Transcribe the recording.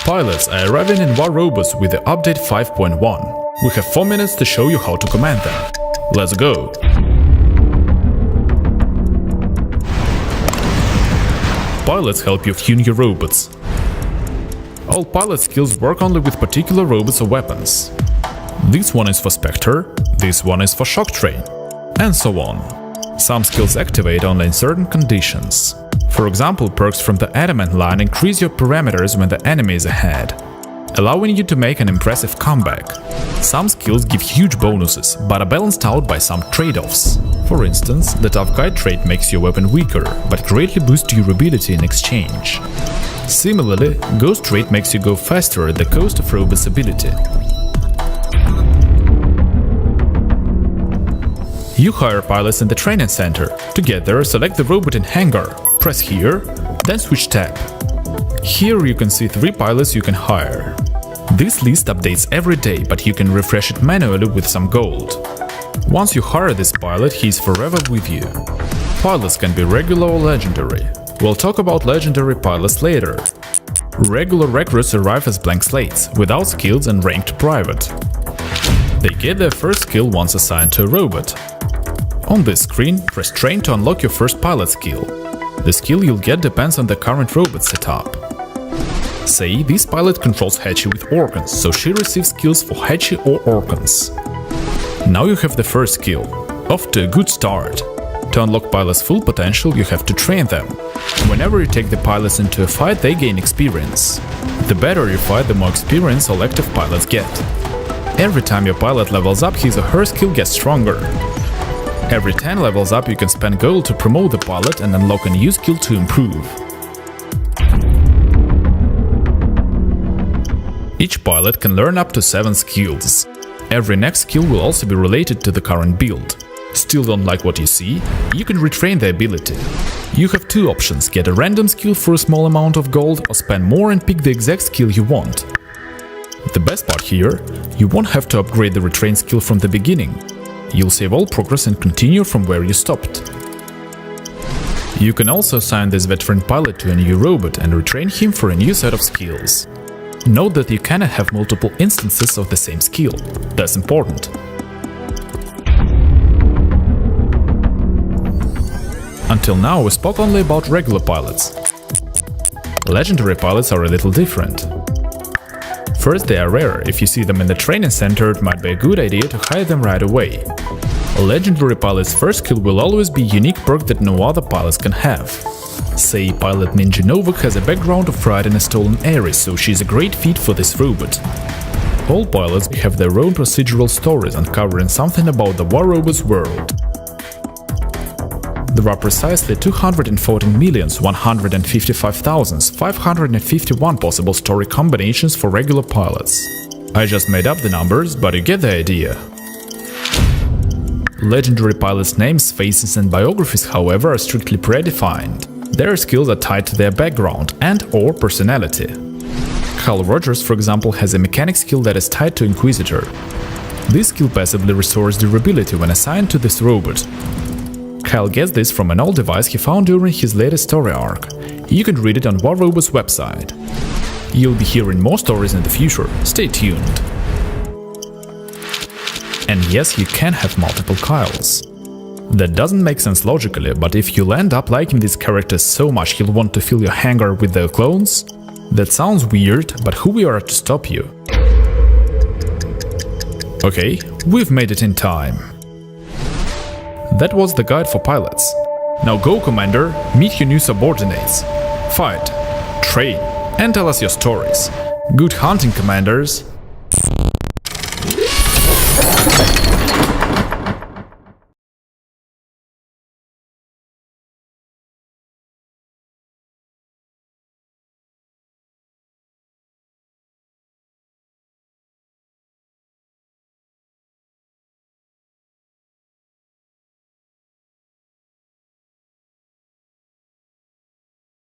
Pilots are arriving in War Robots with the update 5.1. We have 4 minutes to show you how to command them. Let's go! Pilots help you tune your robots. All pilot skills work only with particular robots or weapons. This one is for Spectre, this one is for Shock Train, and so on. Some skills activate only in certain conditions. For example, perks from the Adamant line increase your parameters when the enemy is ahead, allowing you to make an impressive comeback. Some skills give huge bonuses, but are balanced out by some trade-offs. For instance, the Tough Guy trait makes your weapon weaker, but greatly boosts durability in exchange. Similarly, Ghost trait makes you go faster at the cost of Robot's ability. You hire pilots in the training center. To get there, select the robot in hangar, press here, then switch tab. Here you can see 3 pilots you can hire. This list updates every day, but you can refresh it manually with some gold. Once you hire this pilot, he is forever with you. Pilots can be regular or legendary. We'll talk about legendary pilots later. Regular recruits arrive as blank slates, without skills and ranked private. They get their first skill once assigned to a robot. On this screen, press Train to unlock your first pilot skill. The skill you'll get depends on the current robot setup. Say, this pilot controls Hachi with organs, so she receives skills for Hachi or organs. Now you have the first skill. Off to a good start. To unlock pilots' full potential, you have to train them. Whenever you take the pilots into a fight, they gain experience. The better you fight, the more experience all active pilots get. Every time your pilot levels up, his or her skill gets stronger. Every 10 levels up, you can spend gold to promote the pilot and unlock a new skill to improve. Each pilot can learn up to 7 skills. Every next skill will also be related to the current build. Still don't like what you see? You can retrain the ability. You have 2 options: get a random skill for a small amount of gold, or spend more and pick the exact skill you want. The best part here, you won't have to upgrade the retrain skill from the beginning. You'll save all progress and continue from where you stopped. You can also assign this veteran pilot to a new robot and retrain him for a new set of skills. Note that you cannot have multiple instances of the same skill. That's important. Until now, we spoke only about regular pilots. Legendary pilots are a little different. First, they are rare. If you see them in the training center, it might be a good idea to hire them right away. A legendary pilot's first skill will always be a unique perk that no other pilots can have. Say, pilot Ninja Nova has a background of riding a stolen Ares, so she's a great fit for this robot. All pilots have their own procedural stories uncovering something about the War Robots world. There are precisely 214,155,551 possible story combinations for regular pilots. I just made up the numbers, but you get the idea. Legendary pilots' names, faces and biographies, however, are strictly predefined. Their skills are tied to their background and/or personality. Carl Rogers, for example, has a mechanic skill that is tied to Inquisitor. This skill passively restores durability when assigned to this robot. Kyle gets this from an old device he found during his latest story arc. You can read it on War Robots' website. You'll be hearing more stories in the future, stay tuned. And yes, you can have multiple Kyles. That doesn't make sense logically, but if you'll end up liking these characters so much you'll want to fill your hangar with their clones? That sounds weird, but who we are to stop you? Okay, we've made it in time. That was the guide for pilots. Now go, Commander, meet your new subordinates. Fight, train, and tell us your stories. Good hunting, Commanders!